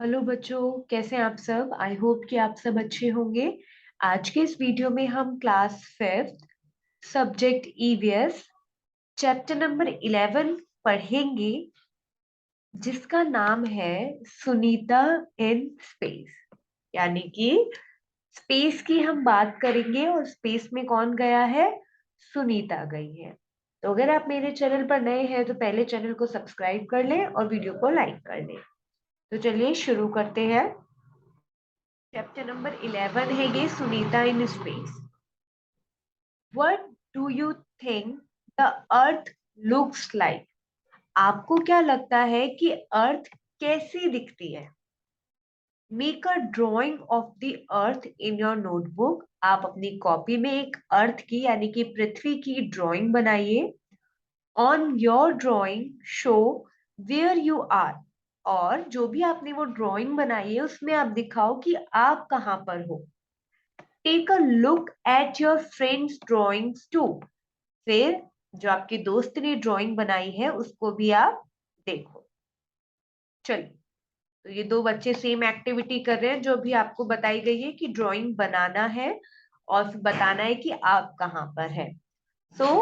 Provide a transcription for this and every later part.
Hello बच्चों, कैसे हैं आप सब। आई होप कि आप सब अच्छे होंगे। आज के इस वीडियो में हम class 5th subject EVS chapter number 11 पढ़ेंगे, जिसका नाम है सुनीता इन स्पेस। यानी कि स्पेस की हम बात करेंगे और स्पेस में कौन गया है, सुनीता गई है। तो अगर आप मेरे चैनल पर नए हैं तो पहले चैनल को सब्सक्राइब कर लें और वीडियो को लाइक कर लें। तो चलिए शुरू करते हैं। चैप्टर नंबर 11 है ये, Sunita in space. What do you think the earth looks like? आपको क्या लगता है कि अर्थ कैसी दिखती है? Make a drawing of the earth in your notebook. आप अपनी कॉपी में एक अर्थ की यानी कि पृथ्वी की ड्राइंग बनाइए। On your drawing show where you are. और जो भी आपने वो ड्राइंग बनाई है उसमें आप दिखाओ कि आप कहाँ पर हो। Take a look at your friends drawings too. फिर जो आपके दोस्त ने ड्राइंग बनाई है उसको भी आप देखो। चलिए, तो ये दो बच्चे सेम एक्टिविटी कर रहे हैं जो भी आपको बताई गई है कि ड्राइंग बनाना है और फिर बताना है कि आप कहाँ पर है। So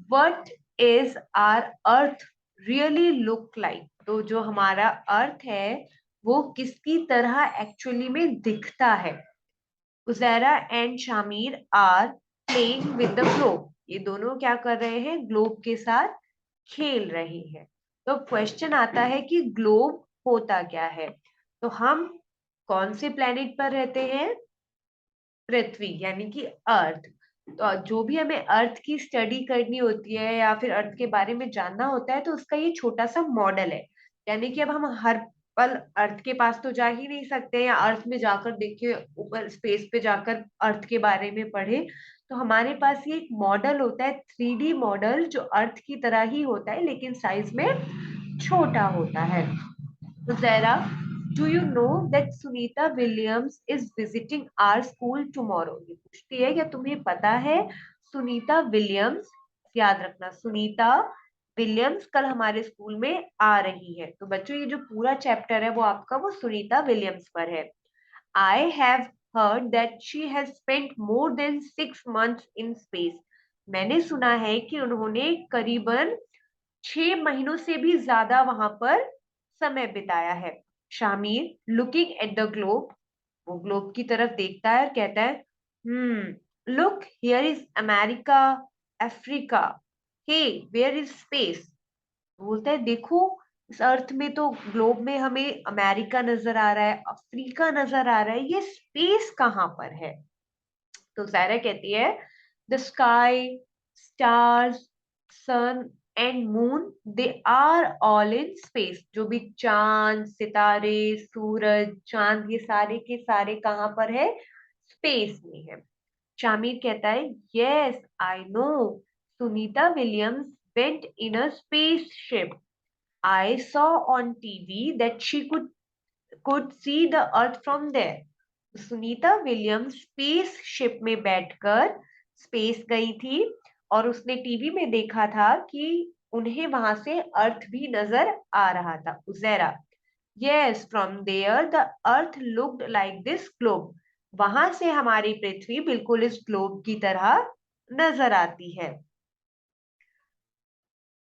what is our earth really look like? तो जो हमारा अर्थ है वो किसकी तरह एक्चुअली में दिखता है? Uzaira and Shamir are playing with the globe. ये दोनों क्या कर रहे हैं, ग्लोब के साथ खेल रहे हैं। तो क्वेश्चन आता है कि ग्लोब होता क्या है। तो हम कौन से प्लेनेट पर रहते हैं? पृथ्वी यानी कि अर्थ। तो जो भी हमें अर्थ की स्टडी करनी होती है या फिर अर्थ के बारे में जानना होता है तो उसका ये छोटा सा मॉडल है। यानी कि अब हम हर पल अर्थ के पास तो जा ही नहीं सकते या अर्थ में जाकर देखे, ऊपर स्पेस पे जाकर अर्थ के बारे में पढ़े। तो हमारे पास ये एक मॉडल होता है, 3D मॉडल, जो अर्थ की तरह ही होता है लेकिन साइज में छोटा होता है। तो जरा, do you know that Sunita Williams is visiting our school tomorrow? ये पूछती है क्या तुम्हें पता है सुनीता विलियम्स, याद रखना सुनीता विलियम्स कल हमारे स्कूल में आ रही है। तो बच्चों ये जो पूरा चैप्टर है वो आपका वो सुनीता विलियम्स पर है। I have heard that she has spent more than 6 months in space. मैंने सुना है कि उन्होंने करीबन 6 महीनों से भी ज्यादा वहां पर समय बिताया है। Shamir looking at the globe, वो ग्लोब की तरफ देखता है और कहता है, look here is America, Africa, hey where is space. बोलता है देखो, इस अर्थ में तो ग्लोब में हमें अमेरिका नजर आ रहा है, अफ्रीका नजर आ रहा है, ये स्पेस कहाँ पर है? तो सारा कहती है, the sky, stars, sun and moon, they are all in space. जो भी चांद, सितारे, सूरज, चांद, ये सारे के सारे कहाँ पर है? स्पेस में है। शामिर कहता है, yes I know, Sunita Williams went in a spaceship. I saw on TV that she could see the earth from there। Sunita Williams space ship में बैठकर स्पेस गई थी और उसने टीवी में देखा था कि उन्हें वहां से अर्थ भी नजर आ रहा था। Uzaira, yes from there the earth looked like this globe. वहां से हमारी पृथ्वी बिल्कुल इस ग्लोब की तरह नजर आती है।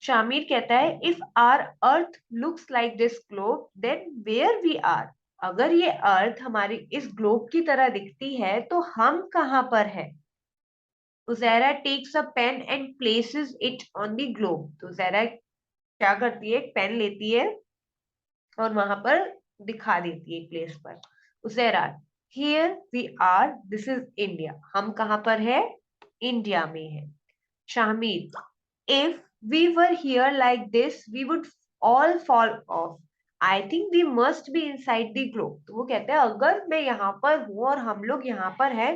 शामिर कहता है, if our earth looks like this globe then where we are. अगर ये अर्थ हमारी इस ग्लोब की तरह दिखती है तो हम कहाँ पर है? Uzaira takes a pen and places it on the globe. तो उजैरा क्या करती है, एक पेन लेती है और वहां पर दिखा देती है एक प्लेस पर। Uzaira, here we are, this is India. हम कहाँ पर है? इंडिया में है। Shamir, if we were here like this, we would all fall off. I think we must be inside the globe। तो वो कहते हैं अगर मैं यहाँ पर हूँ और हम लोग यहाँ पर हैं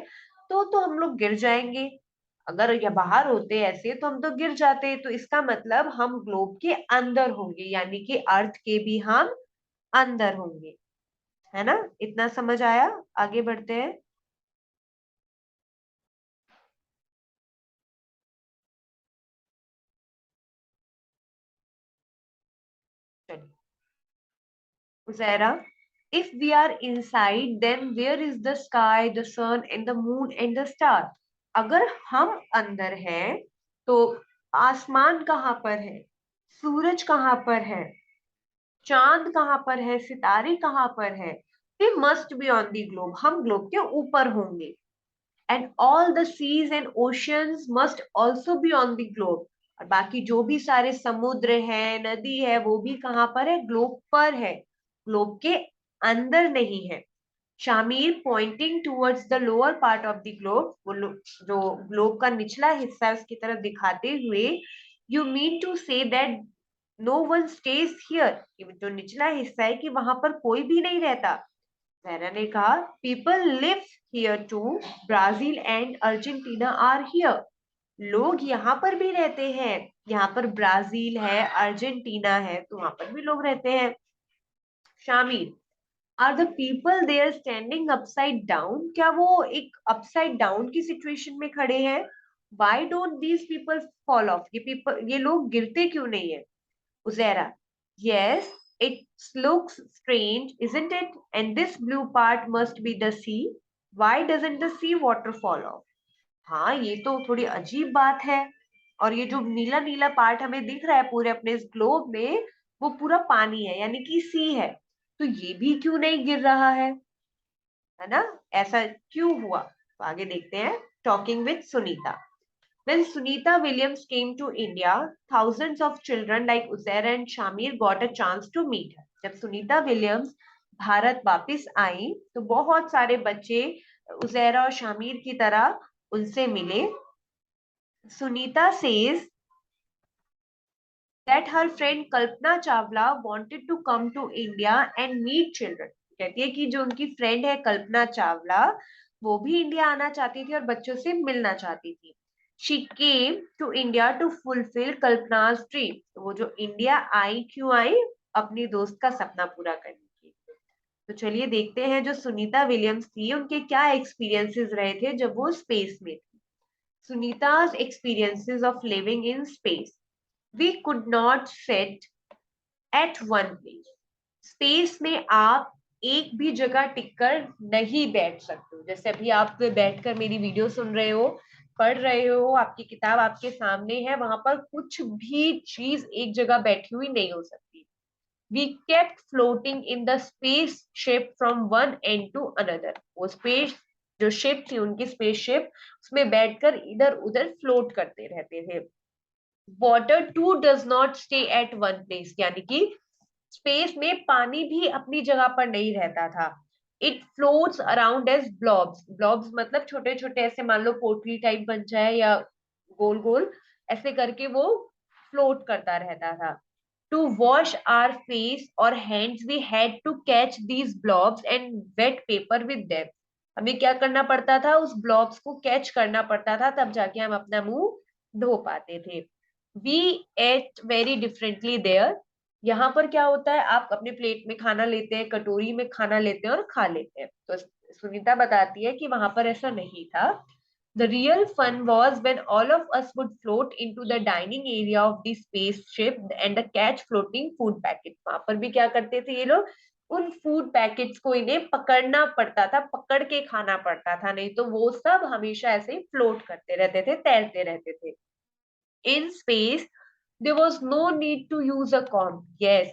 तो हम लोग गिर जाएंगे। अगर ये बाहर होते ऐसे तो हम तो गिर जाते। तो इसका मतलब हम ग्लोब के अंदर होंगे, यानी कि अर्थ के भी हम अंदर होंगे। है ना? इतना समझ आया? आगे बढ़ते हैं। चलिए, Uzaira, If we are inside, then where is the sky, the sun and the moon and the star? अगर हम अंदर हैं तो आसमान कहाँ पर है, सूरज कहाँ पर है, चांद कहाँ पर है, सितारे कहाँ पर है? They must be on the globe. हम ग्लोब के ऊपर होंगे. And all the seas and oceans must also be on the globe. और बाकी जो भी सारे समुद्र है, नदी है, वो भी कहाँ पर है? ग्लोब पर है, ग्लोब के अंदर नहीं है. Shamir pointing towards the lower part of the globe, वो जो ग्लोब का निचला हिस्सा है उसकी तरफ दिखाते हुए, you mean to say that no one stays here, जो निचला हिस्सा है कि वहां पर कोई भी नहीं रहता. जहरा ने कहा people live here too, Brazil and Argentina are here. लोग यहाँ पर भी रहते हैं, यहाँ पर ब्राजील है, अर्जेंटीना है, तो वहां पर भी लोग रहते हैं. Shamir are the people there standing upside down, क्या वो एक अपसाइड डाउन की सिचुएशन में खड़े हैं? Why don't these people fall of, ये लोग गिरते क्यों नहीं है? Uzaira yes, it looks strange, isn't it? And this blue part must be the sea. Why doesn't the sea water fall off? हाँ, ये तो थोड़ी अजीब बात है. और ये जो नीला नीला पार्ट हमें दिख रहा है पूरे अपने इस ग्लोब में, वो पूरा पानी है, यानी कि सी है. तो ये भी क्यों नहीं गिर रहा है ना? ऐसा क्यों हुआ? तो आगे देखते हैं. Talking with Sunita. When Sunita Williams came to India, thousands of children like Uzair and Shamir got a chance to meet her. जब सुनीता विलियम्स भारत वापस आई तो बहुत सारे बच्चे उजैरा और शामिर की तरह उनसे मिले. Sunita says that her friend Kalpana Chawla wanted to come to India and meet children. कहती है कि जो उनकी फ्रेंड है कल्पना चावला, वो भी इंडिया आना चाहती थी और बच्चों से मिलना चाहती थी. She came to India to fulfill Kalpana's dream. वो जो इंडिया आई, क्यों आई? अपनी दोस्त का सपना पूरा करने के लिए. तो चलिए देखते हैं जो सुनीता विलियम्स थी उनके क्या एक्सपीरियंसेस रहे थे जब वो स्पेस में थी. सुनीता's experiences of living in space. We could not sit at one place. Space में आप एक भी जगह टिककर नहीं बैठ सकते हो. जैसे अभी आप बैठकर मेरी वीडियो सुन रहे हो, पढ़ रहे हो, आपकी किताब आपके सामने है, वहां पर कुछ भी चीज एक जगह बैठी हुई नहीं हो सकती. We kept floating in the spaceship from one end to another. वो स्पेस जो शिप थी उनकी स्पेसशिप, उसमें बैठकर इधर उधर फ्लोट करते रहते थे. Water too does not stay at one place, यानी कि स्पेस में पानी भी अपनी जगह पर नहीं रहता था. It floats around as blobs. Blobs मतलब छोटे छोटे ऐसे, मान लो पोटली टाइप बन जाए या गोल गोल ऐसे करके वो फ्लोट करता रहता था. टू वॉश आवर फेस और hands we had to catch these blobs and wet paper with them. हमें क्या करना पड़ता था? उस ब्लॉब्स को कैच करना पड़ता था, तब जाके हम अपना मुंह धो पाते थे. We ate very differently there. यहाँ पर क्या होता है, आप अपने प्लेट में खाना लेते हैं, कटोरी में खाना लेते हैं और खा लेते हैं. तो सुनीता बताती है कि वहां पर ऐसा नहीं था. The real fun was when all of us would float into the dining area of the spaceship and catch floating food packets. वहां पर भी क्या करते थे ये लोग? उन फूड पैकेट्स को इन्हें पकड़ना पड़ता था, पकड़ के खाना पड़ता था, नहीं तो वो सब हमेशा ऐसे ही फ्लोट करते रहते थे, तैरते रहते थे. In space there was no need to use a comb. Yes,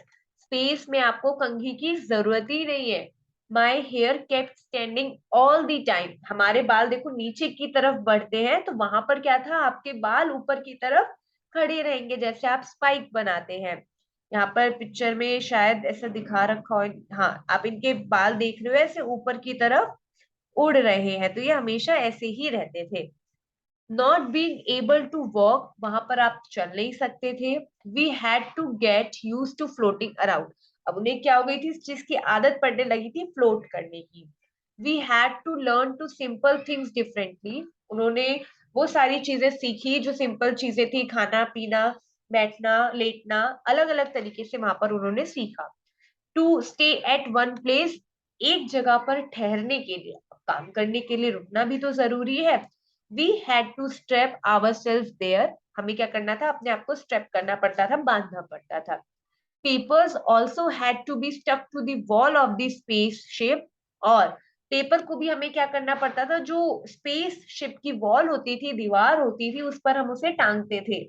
space में आपको कंघी की जरूरत ही नहीं है. My hair kept standing all the time. हमारे बाल देखो नीचे की तरफ बढ़ते हैं, तो वहां पर क्या था, आपके बाल ऊपर की तरफ खड़े रहेंगे, जैसे आप स्पाइक बनाते हैं. यहाँ पर पिक्चर में शायद ऐसा दिखा रखा हो, हाँ, आप इनके बाल देख रहे हो ऐसे ऊपर की तरफ उड़ रहे हैं, तो ये हमेशा ऐसे ही रहते थे. Not being able to walk, वहां पर आप चल नहीं सकते थे. We had to get used to floating around. अब उन्हें क्या हो गई थी, इस चीज की आदत पड़ने लगी थी फ्लोट करने की. We had to learn to simple things differently. उन्होंने वो सारी चीजें सीखी जो सिंपल चीजें थी, खाना पीना, बैठना, लेटना, अलग अलग तरीके से वहां पर उन्होंने सीखा. To stay at one place, एक जगह पर ठहरने के लिए, काम करने के लिए रुकना भी तो जरूरी है. We had to strap our self there. हमें क्या करना था, अपने आप को स्ट्रेप करना पड़ता था, बांधना पड़ता था. Papers also had to be stuck to the wall of the space ship, और पेपर को भी हमें क्या करना पड़ता था, जो स्पेस शिप की वॉल होती थी, दीवार होती थी, उस पर हम उसे टांगते थे।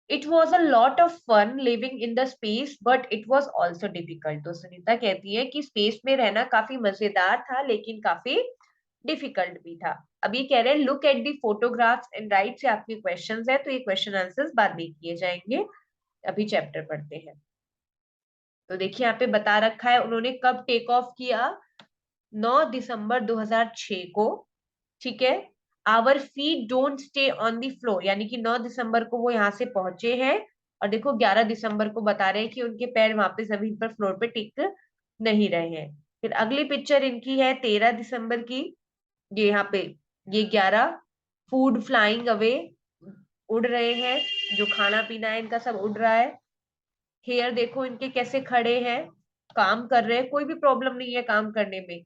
It was a lot of fun living in the space but it was also difficult. तो सुनीता कहती है कि स्पेस में रहना काफी मजेदार था लेकिन काफी डिफिकल्ट भी था। अब ये कह रहे हैं look at the photographs and right से आपके क्वेश्चंस है, तो ये क्वेश्चन आंसर्स बाद में किए जाएंगे। अभी चैप्टर पढ़ते हैं। तो देखिए यहाँ पे बता रखा है उन्होंने कब टेक ऑफ किया, 9 दिसंबर 2006 को। ठीक है। Our feet don't stay on the floor, यानी कि 9 दिसंबर को वो यहाँ से पहुंचे हैं। और देखो 11 दिसंबर को बता रहे हैं कि उनके पैर वहां पे जमीन पर फ्लोर पे टिक नहीं रहे हैं। फिर अगली पिक्चर इनकी है 13 दिसंबर की। ये यहाँ पे ये 11, फूड फ्लाइंग अवे, उड़ रहे हैं, जो खाना पीना है इनका सब उड़ रहा है। हेयर देखो इनके कैसे खड़े हैं, काम कर रहे हैं, कोई भी प्रॉब्लम नहीं है काम करने में।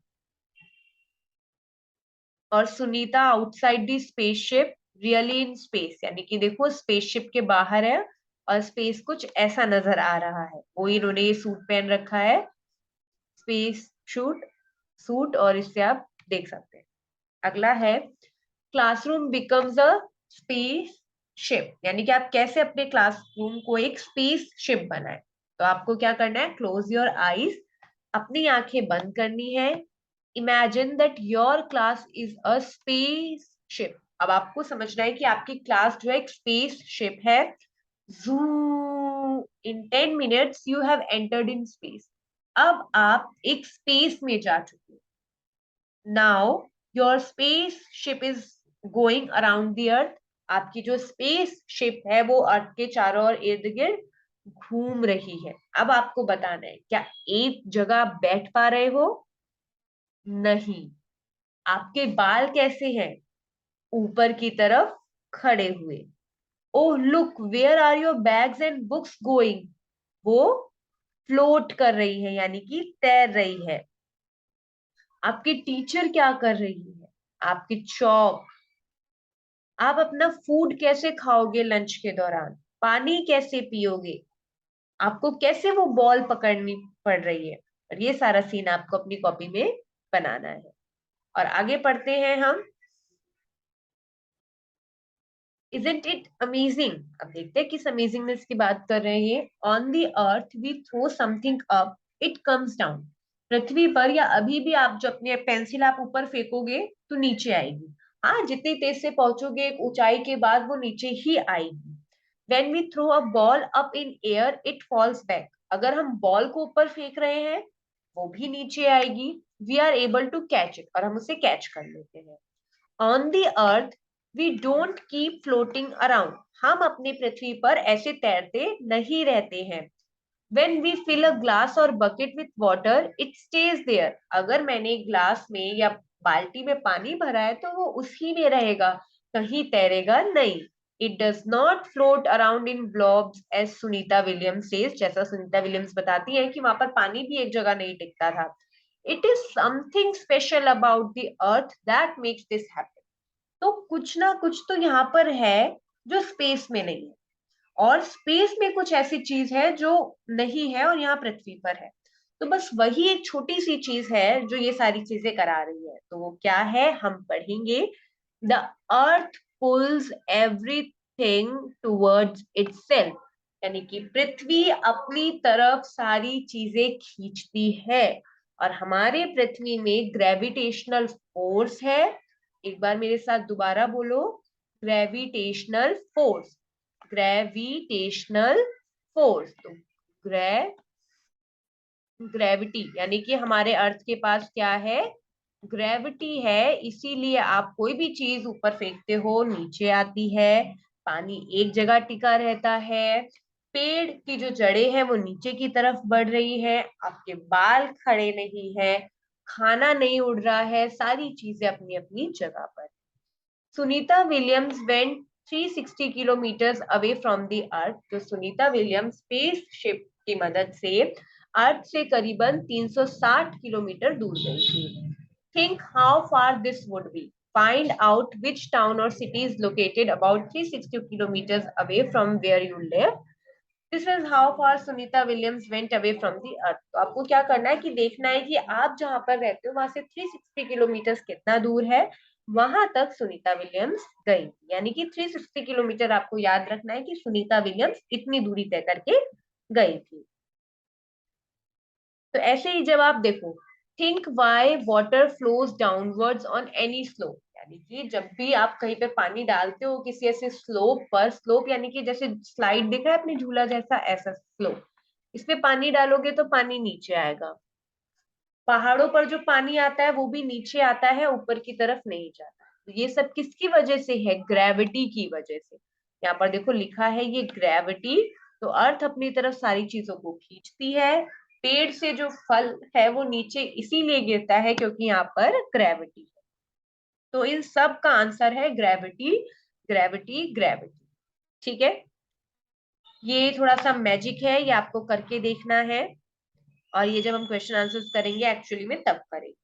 और Sunita outside the spaceship, really in space, यानी कि देखो स्पेसशिप के बाहर है और स्पेस कुछ ऐसा नजर आ रहा है। वो इन्होंने ये सूट पहन रखा है, स्पेस शूट सूट, और इससे आप देख सकते हैं। अगला है classroom becomes a space ship, यानी कि आप कैसे अपने क्लासरूम को एक स्पेस शिप बनाए। तो आपको क्या करना है, क्लोज योर आईज, अपनी आंखें बंद करनी है। Imagine that your class is a space ship. अब आपको समझना है कि आपकी क्लास जो है एक स्पेस शिप है। इन 10 minutes you have entered in space. अब आप एक स्पेस में जा चुके हो। Now your space ship is going around the earth. आपकी जो स्पेस शिप है वो अर्थ के चारों ओर इर्द गिर्द घूम रही है। अब आपको बताना है क्या एक जगह बैठ पा रहे हो? नहीं। आपके बाल कैसे हैं? ऊपर की तरफ खड़े हुए। Oh look where are your bags and books going. वो फ्लोट कर रही है, यानी कि तैर रही है। आपकी टीचर क्या कर रही है? आपकी चौक। आप अपना फूड कैसे खाओगे लंच के दौरान? पानी कैसे पियोगे? आपको कैसे वो बॉल पकड़नी पड़ रही है? और ये सारा सीन आपको अपनी कॉपी में बनाना है। और आगे पढ़ते हैं हम। Isn't it amazing? अब देखते हैं किस अमेजिंगनेस की बात कर रहे हैं। On the earth we throw something up, it comes down. पृथ्वी पर या अभी भी आप जो अपने पेंसिल आप ऊपर फेंकोगे तो नीचे आएगी। हाँ, जितनी तेज से पहुंचोगे एक ऊंचाई के बाद वो नीचे ही आएगी। When we throw a ball up in air, it falls back. अगर हम बॉल को ऊपर फेंक रहे हैं वो भी नीचे आएगी। We are able to catch it, और हम उसे कैच कर लेते हैं। On the earth we don't keep floating around. हम अपनी पृथ्वी पर ऐसे तैरते नहीं रहते हैं। When we fill a glass और bucket with water it stays there. अगर मैंने ग्लास में या बाल्टी में पानी भरा है तो वो उसी में रहेगा, कहीं तैरेगा नहीं। It does not float around in blobs as Sunita Williams says. जैसा सुनीता विलियम्स बताती है कि वहां पर पानी भी एक जगह नहीं टिकता था। It is something special about the earth that makes this happen. तो कुछ ना कुछ तो यहाँ पर है जो स्पेस में नहीं है, और स्पेस में कुछ ऐसी चीज है जो नहीं है और यहाँ पृथ्वी पर है। तो बस वही एक छोटी सी चीज है जो ये सारी चीजें करा रही है। तो वो क्या है हम पढ़ेंगे। The earth pulls everything towards itself, यानी कि पृथ्वी अपनी तरफ सारी चीजें खींचती है। और हमारे पृथ्वी में ग्रेविटेशनल फोर्स है। एक बार मेरे साथ दोबारा बोलो, ग्रेविटेशनल फोर्स। Gravitational force. तो ग्रेविटी यानी कि हमारे अर्थ के पास क्या है, ग्रेविटी है। इसीलिए आप कोई भी चीज ऊपर फेंकते हो नीचे आती है। पानी एक जगह टिका रहता है। पेड़ की जो जड़ें हैं वो नीचे की तरफ बढ़ रही है। आपके बाल खड़े नहीं है, खाना नहीं उड़ रहा है, सारी चीजें अपनी अपनी जगह पर। Sunita Williams went 360 kilometres away from the earth. तो सुनीता विलियम्स स्पेस शिप की मदद से अर्थ से करीबन 360 किलोमीटर दूर गई थी। Think how far this would be. Find out which town or city is located about 360 kilometers away from where you live. This was how far Sunita Williams went away from the earth. तो आपको क्या करना है कि देखना है कि आप जहां पर रहते हो वहां से 360 किलोमीटर कितना दूर है, वहां तक सुनीता विलियम्स गई थी। यानी कि 360 किलोमीटर आपको याद रखना है कि सुनीता विलियम्स इतनी दूरी तय करके गई थी। तो ऐसे ही जब आप देखो, think Y water flows downwards on any slope, यानी कि जब भी आप कहीं पे पानी डालते हो किसी ऐसे स्लोप पर, स्लोप यानी कि जैसे स्लाइड दिखा है अपने झूला जैसा, ऐसा स्लोप, इस पे पानी डालोगे तो पानी नीचे आएगा। पहाड़ों पर जो पानी आता है वो भी नीचे आता है, ऊपर की तरफ नहीं जाता। तो ये सब किसकी वजह से है? ग्रेविटी की वजह से। यहाँ पर देखो लिखा है ये ग्रेविटी। तो अर्थ अपनी तरफ सारी चीजों को खींचती है। पेड़ से जो फल है वो नीचे इसीलिए गिरता है क्योंकि यहाँ पर ग्रेविटी है। तो इन सब का आंसर है ग्रेविटी, ग्रेविटी, ग्रेविटी। ठीक है, ये थोड़ा सा मैजिक है, ये आपको करके देखना है, और ये जब हम क्वेश्चन आंसर्स करेंगे एक्चुअली में तब करेंगे।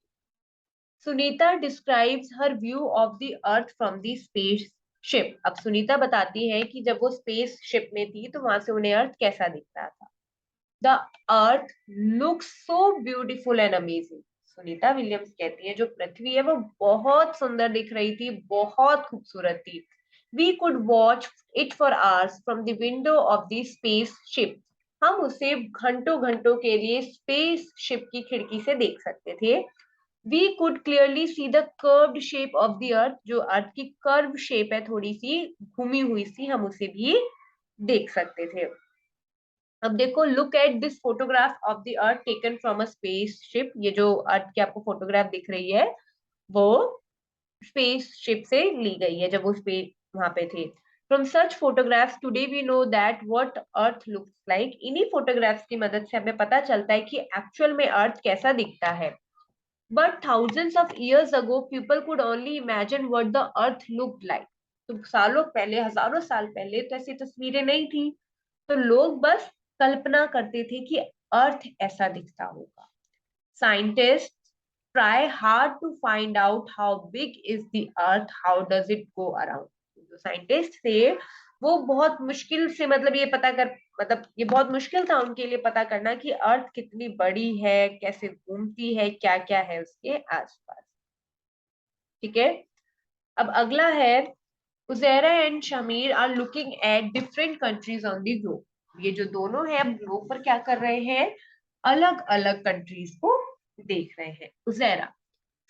Sunita describes her view of the earth from the space ship. अब सुनीता बताती है कि जब वो स्पेस शिप में थी तो वहां से उन्हें अर्थ कैसा दिख रहा था। The earth looks so beautiful and amazing. Sunita Williams कहती है जो पृथ्वी है वो बहुत सुंदर दिख रही थी, बहुत खूबसूरत थी। We could watch it for hours from the window of the space ship. हम उसे घंटों घंटों के लिए स्पेस शिप की खिड़की से देख सकते थे। We could clearly see the curved shape of the earth, जो अर्थ की कर्व शेप है, थोड़ी सी घूमी हुई सी, हम उसे भी देख सकते थे। अब देखो, look at this photograph of the earth taken from a space ship. ये जो अर्थ की आपको फोटोग्राफ दिख रही है वो स्पेस शिप से ली गई है जब वो स्पेस वहां पे थे। From such photographs today we know that what earth looks like. इन्हीं फोटोग्राफ्स की मदद से हमें पता चलता है कि एक्चुअल में अर्थ कैसा दिखता है। But thousands of years ago, people could only imagine what the earth looked like. तो सालों पहले, हजारों साल पहले तो ऐसी तस्वीरें नहीं थी, तो लोग बस कल्पना करते थे कि अर्थ ऐसा दिखता होगा। Scientists try hard to find out how big is the earth, how does it go around. जो साइंटिस्ट थे वो बहुत मुश्किल से, मतलब ये पता कर, मतलब ये बहुत मुश्किल था उनके लिए पता करना कि अर्थ कितनी बड़ी है, कैसे घूमती है, क्या क्या है उसके आसपास। ठीक है, अब अगला है, Uzaira and Shamir are looking at different countries on the globe. ये जो दोनों हैं अब ग्लोब पर क्या कर रहे हैं? अलग अलग कंट्रीज को देख रहे हैं। Uzaira,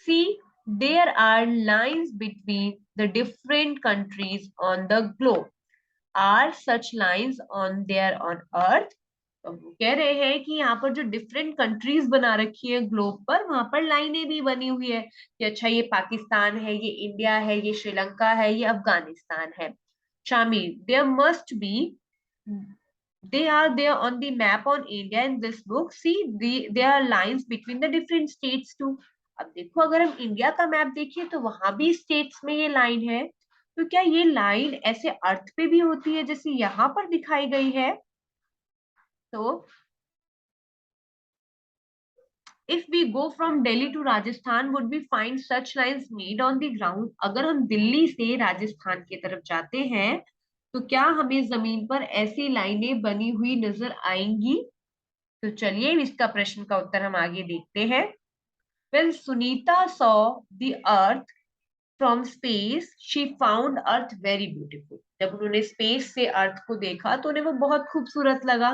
see there are lines between the different countries on the globe. Are such lines on there on earth. तो वो कह रहे हैं कि यहाँ पर जो डिफरेंट कंट्रीज बना रखी है ग्लोब पर, वहां पर लाइनें भी बनी हुई है कि अच्छा ये पाकिस्तान है, ये इंडिया है, ये श्रीलंका है, ये अफगानिस्तान है। Shamir, there must be, they are there on the map on India in this book. See, there are lines between the different states too. अब देखो, अगर हम इंडिया का मैप देखिए तो वहां भी स्टेट्स में ये लाइन है, तो क्या ये लाइन ऐसे अर्थ पे भी होती है जैसे यहाँ पर दिखाई गई है? तो if we go from Delhi to Rajasthan, would we find such lines made on the ground? अगर हम दिल्ली से राजस्थान की तरफ जाते हैं तो क्या हमें जमीन पर ऐसी लाइनें बनी हुई नजर आएंगी? तो चलिए इसका प्रश्न का उत्तर हम आगे देखते हैं। When Sunita saw the earth from space, she found earth very beautiful. जब उन्होंने स्पेस से अर्थ को देखा तो उन्हें वो बहुत खूबसूरत लगा।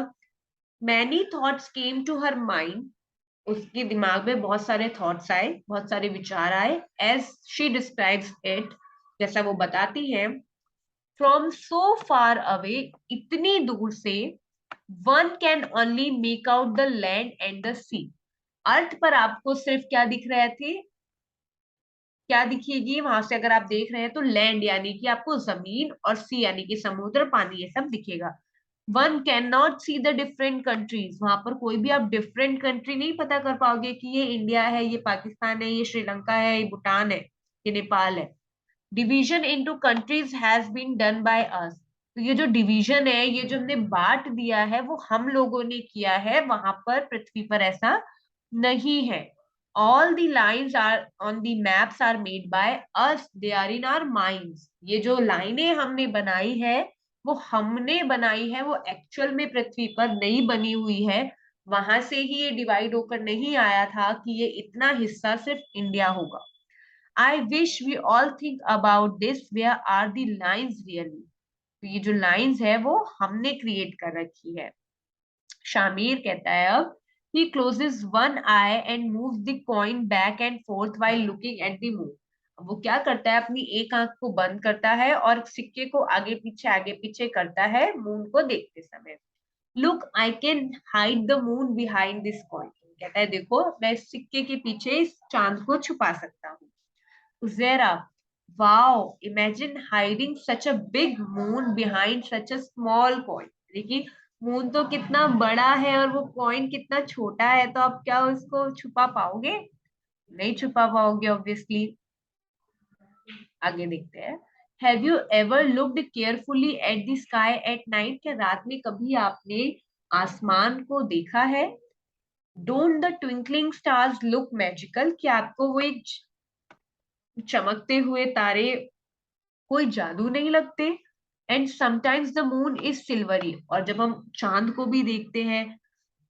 Many thoughts came to her mind. उसके दिमाग में बहुत सारे थॉट्स आए, बहुत सारे विचार आए। As she describes it, जैसा वो बताती है, from so far away, इतनी दूर से, one can only make out the land and the sea. अर्थ पर आपको सिर्फ क्या दिख रहे थे, क्या दिखेगी वहां से अगर आप देख रहे हैं तो लैंड यानी कि आपको जमीन, और सी यानी कि समुद्र, पानी, ये सब दिखेगा। One can not see the different countries, वहां पर कोई भी आप डिफरेंट कंट्री नहीं पता कर पाओगे कि ये इंडिया है, ये पाकिस्तान है, ये श्रीलंका है, ये भूटान है, ये नेपाल है। Division into countries has been done by us. तो ये जो डिवीजन है, ये जो हमने बांट दिया है, वो हम लोगों ने किया है, वहां पर पृथ्वी पर ऐसा नहीं है। all the lines are on the maps are made by us, they are in our minds. ये जो लाइनें हमने बनाई है वो हमने बनाई है, वो एक्चुअल में पृथ्वी पर नहीं बनी हुई है, वहां से ही ये डिवाइड होकर नहीं आया था कि ये इतना हिस्सा सिर्फ इंडिया होगा. I wish we all think about this, where are the lines really? तो ये जो लाइंस है वो हमने क्रिएट कर रखी है. शामिर कहता है अब he closes one eye and moves the coin back and forth while looking at the moon. वो क्या करता है, अपनी एक आंख को बंद करता है और सिक्के को आगे पीछे करता है मून को देखते समय. Look, I can hide the moon behind this coin. कहता है देखो मैं सिक्के के पीछे इस चांद को छुपा सकता हूँ. Zera, wow, imagine hiding such a big moon behind such a small coin. देखिए मून तो कितना बड़ा है और वो कॉइन कितना छोटा है, तो आप क्या उसको छुपा पाओगे? नहीं छुपा पाओगे ऑब्वियसली. आगे देखते हैं. Have you ever looked carefully at the sky at night? क्या रात में कभी आपने आसमान को देखा है? Don't the twinkling stars look magical? क्या आपको वो एक चमकते हुए तारे कोई जादू नहीं लगते? And sometimes the moon is silvery. और जब हम चांद को भी देखते हैं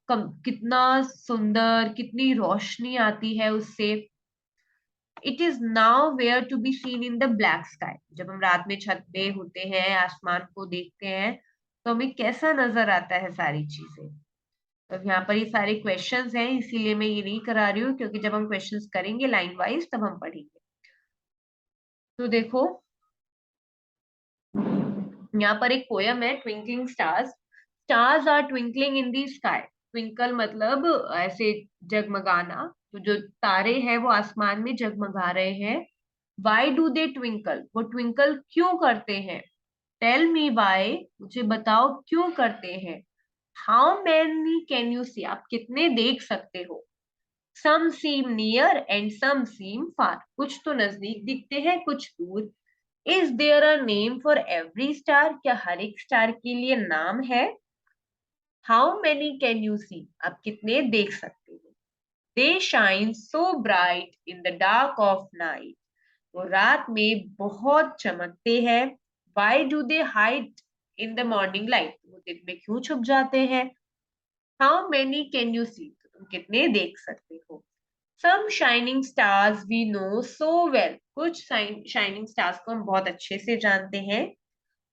कितना सुंदर, कितनी रोशनी आती है उससे. It is nowhere to be seen in the black sky. जब हम रात में छत पे होते हैं, आसमान को देखते हैं, तो हमें कैसा नजर आता है सारी चीजें. तो यहाँ पर ये सारे क्वेश्चंस हैं, इसीलिए मैं ये नहीं करा रही हूँ, क्योंकि जब हम क्वेश्चंस करेंगे लाइन वाइज तब हम पढ़ेंगे. तो देखो यहाँ पर एक पोयम है, twinkling stars. Stars are twinkling in the sky. Twinkle मतलब ऐसे जगमगाना. तो जो तारे हैं वो आसमान में जगमगा रहे हैं. Why do they twinkle? वो ट्विंकल क्यों करते हैं? टेल मी वाई, मुझे बताओ क्यों करते हैं. How many can you see? आप कितने देख सकते हो? Some seem near and some seem far. कुछ तो नजदीक दिखते हैं, कुछ दूर. Is there a name for every star? क्या हर एक स्टार के लिए नाम है? How many can you see? आप कितने देख सकते हो? They shine so bright in the dark of night. वो रात में बहुत चमकते हैं. Why do they hide in the morning light? वो दिन में क्यों छुप जाते हैं? How many can you see? तो तुम कितने देख सकते हो? Some shining stars we know so well. कुछ शाइनिंग स्टार्स को हम बहुत अच्छे से जानते हैं.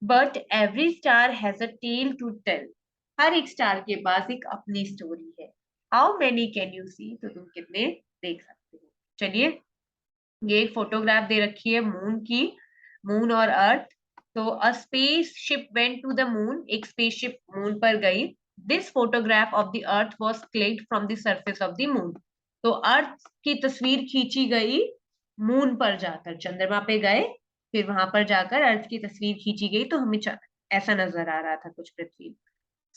But every star has a tale to tell. हर एक स्टार के पास एक अपनी स्टोरी है. How many can you see? तो तुम कितने देख सकते हो? चलिए, ये एक फोटोग्राफ दे रखी है मून की, मून और अर्थ. तो a space ship went to the moon. एक स्पेसशिप मून पर गई. This photograph of the earth was clicked from the surface of the moon. तो अर्थ की तस्वीर खींची गई मून पर जाकर. चंद्रमा पे गए, फिर वहां पर जाकर अर्थ की तस्वीर खींची गई, तो हमें ऐसा नजर आ रहा था कुछ पृथ्वी.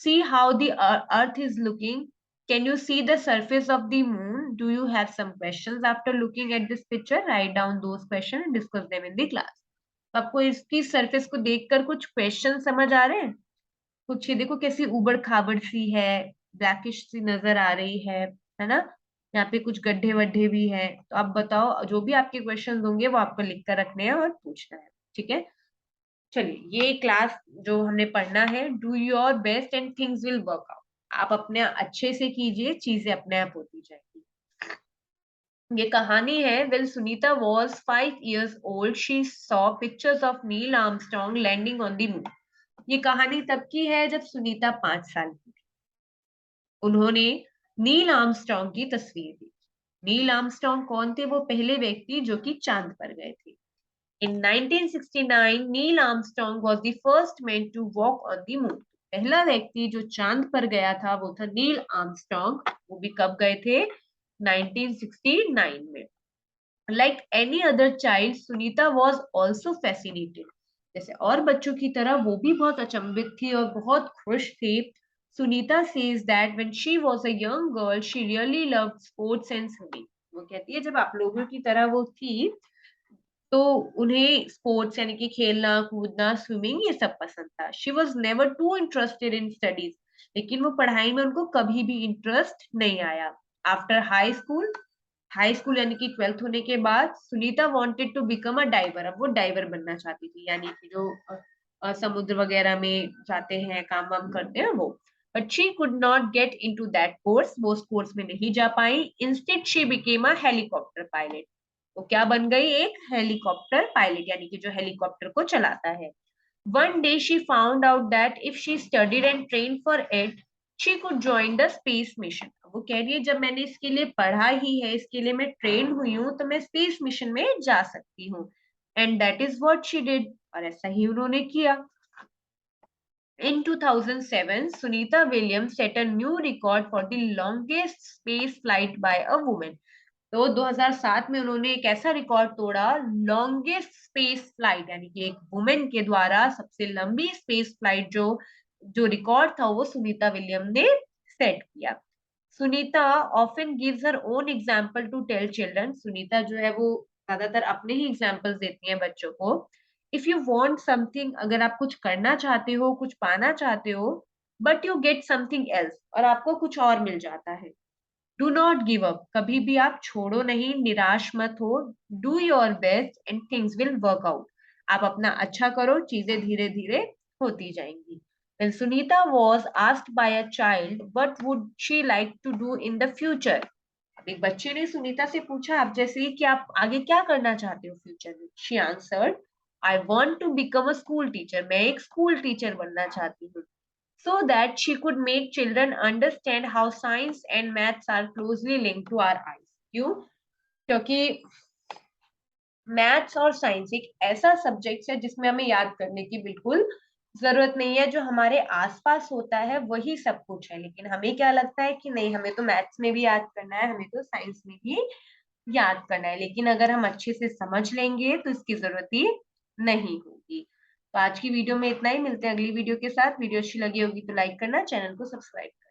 See how the earth is looking. Can you see the surface of the moon? Do you have some questions after looking at this picture? Write down those questions and discuss them in the class. आपको इसकी surface को देखकर कुछ question समझ आ रहे हैं? कुछ ये देखो कैसी उबड़ खाबड़ सी है, ब्लैकिश सी नजर आ रही है ना. यहाँ पे कुछ गड्ढे वड्ढे भी हैं. तो आप बताओ, जो भी आपके क्वेश्चन होंगे वो आपको लिख कर रखने हैं और पूछना है. ठीक है, चलिए ये क्लास जो हमने पढ़ना है, do your best and things will work out. आप अपने अच्छे से कीजिए, चीजें अपने आप होती जाएगी. ये कहानी है. Well Sunita was 5 years old. She saw pictures of Neil Armstrong landing on the moon. ये कहानी तब की है जब सुनीता 5 साल की थी. उन्होंने नील आर्मस्ट्रॉन्ग की तस्वीर दी. नील आर्मस्ट्रॉन्ग कौन थे? वो पहले व्यक्ति जो कि चांद पर गए थे. In 1969, Neil Armstrong was the first man to walk on the moon. पहला व्यक्ति जो चांद पर गया था वो था नील आर्मस्ट्रॉन्ग. वो भी कब गए थे? 1969 में. Like any other child, Sunita was also fascinated. जैसे और बच्चों की तरह वो भी बहुत अचंभित थी और बहुत खुश थी. Sunita says that when she was a young girl, she really loved sports and swimming. वो कहती है जब आप लोगों की तरह वो थी तो उन्हें स्पोर्ट्स यानी कि खेलना कूदना, स्विमिंग, ये सब पसंद था. She was never too interested in studies. लेकिन वो पढ़ाई में उनको कभी भी इंटरेस्ट नहीं आया. After high school high school यानी कि 12th होने के बाद Sunita wanted to become a diver, अब वो डाइवर बनना चाहती थी, यानी कि जो समुद्र वगैरह में जाते हैं, काम वाम करते हैं वो। But she could not get into that course, वो उस कोर्स में नहीं जा पाई। Instead she became a helicopter pilot, वो क्या बन गई, एक हेलीकॉप्टर पायलट, यानी कि जो हेलीकॉप्टर को चलाता है। One day she found out that if she studied and trained for it, she could join the space mission. वो कह रही है जब मैंने इसके लिए पढ़ा ही है, इसके लिए मैं ट्रेन हुई हूँ, तो मैं स्पेस मिशन में जा सकती हूँ। And that is what she did, और ऐसा ही उन्होंने किया। In 2007, Sunita Williams set a new record for the longest space flight by a woman. तो 2007 में उन्होंने एक ऐसा रिकॉर्ड तोड़ा, लॉन्गेस्ट स्पेस फ्लाइट, यानी कि एक वुमेन के द्वारा सबसे लंबी स्पेस फ्लाइट, जो जो रिकॉर्ड था वो सुनीता विलियम ने सेट किया। Sunita often gives her own example to tell children, Sunita जो है वो ज्यादातर अपने ही एग्जांपल्स देती हैं बच्चों को। इफ यू वांट समथिंग, अगर आप कुछ करना चाहते हो, कुछ पाना चाहते हो, but you get something else, और आपको कुछ और मिल जाता है, डू नॉट गिव अप, कभी भी आप छोड़ो नहीं, निराश मत हो। Do your best and things will work out, आप अपना अच्छा करो, चीजें धीरे धीरे होती जाएंगी। When Sunita was asked by a child what would she like to do in the future, अब एक बच्चे ने सुनीता से पूछा, आप जैसे कि आप आगे क्या करना चाहते हो फ्यूचर में। She answered, I want to become a school teacher, मैं एक स्कूल टीचर बनना चाहती हूँ। So that she could make children understand how science and maths are closely linked to our eyes. क्यों? क्योंकि मैथ्स और साइंस एक ऐसा सब्जेक्ट है जिसमें हमें याद करने की बिल्कुल जरूरत नहीं है, जो हमारे आसपास होता है वही सब कुछ है, लेकिन हमें क्या लगता है कि नहीं, हमें तो मैथ्स में भी याद करना है, हमें तो साइंस में भी याद करना है, लेकिन अगर हम अच्छे से समझ लेंगे तो इसकी जरूरत ही नहीं होगी। तो आज की वीडियो में इतना ही, मिलते हैं अगली वीडियो के साथ। वीडियो अच्छी लगी होगी तो लाइक करना, चैनल को सब्सक्राइब करना।